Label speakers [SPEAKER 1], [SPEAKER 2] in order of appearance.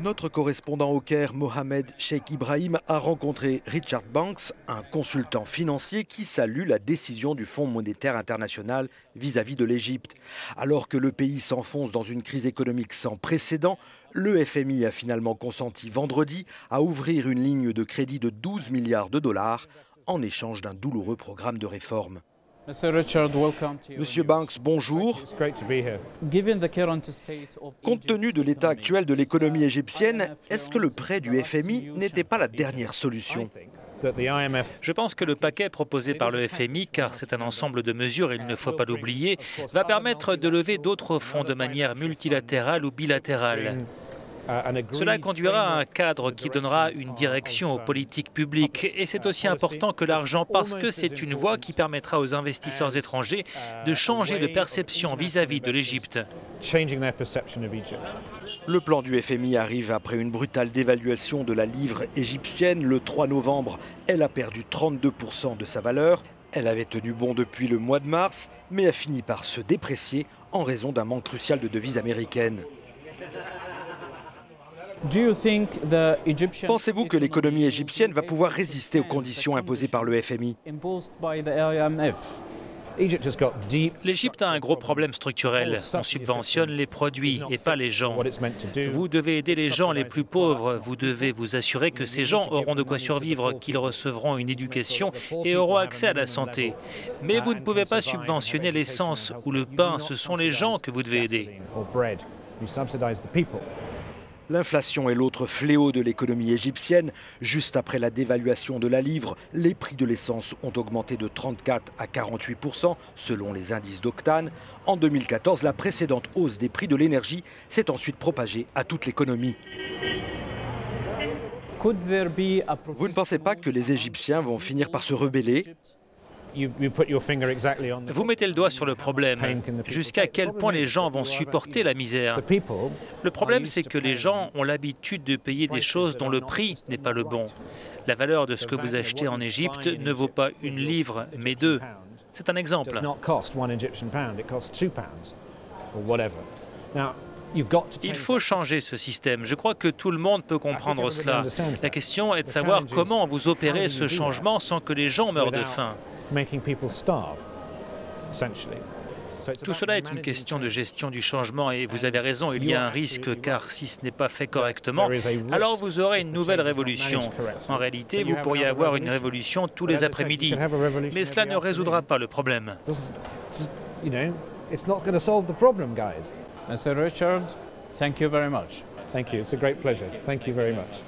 [SPEAKER 1] Notre correspondant au Caire, Mohamed Sheikh Ibrahim, a rencontré Richard Banks, un consultant financier qui salue la décision du Fonds monétaire international vis-à-vis de l'Égypte. Alors que le pays s'enfonce dans une crise économique sans précédent, le FMI a finalement consenti vendredi à ouvrir une ligne de crédit de 12 milliards de dollars en échange d'un douloureux programme de réforme. Monsieur Banks, bonjour. Compte tenu de l'état actuel de l'économie égyptienne, est-ce que le prêt du FMI n'était pas la dernière solution ?
[SPEAKER 2] Je pense que le paquet proposé par le FMI, car c'est un ensemble de mesures, il ne faut pas l'oublier, va permettre de lever d'autres fonds de manière multilatérale ou bilatérale. Cela conduira à un cadre qui donnera une direction aux politiques publiques. Et c'est aussi important que l'argent, parce que c'est une voie qui permettra aux investisseurs étrangers de changer de perception vis-à-vis de l'Égypte.
[SPEAKER 1] Le plan du FMI arrive après une brutale dévaluation de la livre égyptienne. Le 3 novembre, elle a perdu 32% de sa valeur. Elle avait tenu bon depuis le mois de mars, mais a fini par se déprécier en raison d'un manque crucial de devises américaines. Pensez-vous que l'économie égyptienne va pouvoir résister aux conditions imposées par le FMI ?
[SPEAKER 2] L'Égypte a un gros problème structurel. On subventionne les produits et pas les gens. Vous devez aider les gens les plus pauvres. Vous devez vous assurer que ces gens auront de quoi survivre, qu'ils recevront une éducation et auront accès à la santé. Mais vous ne pouvez pas subventionner l'essence ou le pain. Ce sont les gens que vous devez aider.
[SPEAKER 1] L'inflation est l'autre fléau de l'économie égyptienne. Juste après la dévaluation de la livre, les prix de l'essence ont augmenté de 34 à 48% selon les indices d'octane. En 2014, la précédente hausse des prix de l'énergie s'est ensuite propagée à toute l'économie. Vous ne pensez pas que les Égyptiens vont finir par se rebeller ?
[SPEAKER 2] Vous mettez le doigt sur le problème. Jusqu'à quel point les gens vont supporter la misère? Le problème, c'est que les gens ont l'habitude de payer des choses dont le prix n'est pas le bon. La valeur de ce que vous achetez en Égypte ne vaut pas une livre, mais deux. C'est un exemple. Il faut changer ce système. Je crois que tout le monde peut comprendre cela. La question est de savoir comment vous opérez ce changement sans que les gens meurent de faim. Tout cela est une question de gestion du changement et vous avez raison, il y a un risque car si ce n'est pas fait correctement, alors vous aurez une nouvelle révolution. En réalité, vous pourriez avoir une révolution tous les après-midi, mais cela ne résoudra pas le problème.
[SPEAKER 3] Mr. Richard, thank you very much.
[SPEAKER 4] Thank you. It's a great pleasure. Thank you very much.